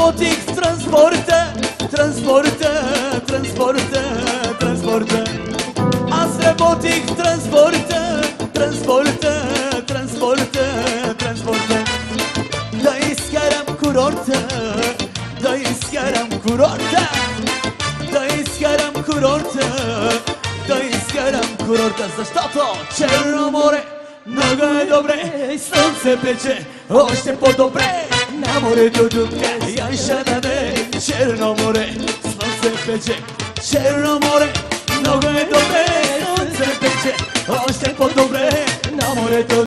работих в транспорта. Аз работих в транспорта. Да изкарам курорта. Защото Черно море много е добре. Слънце пече още по-добре. На морето дупка я ще даде. Черно море, слънце пече. Черно море много е добре. Слънце пече още по-добре. На морето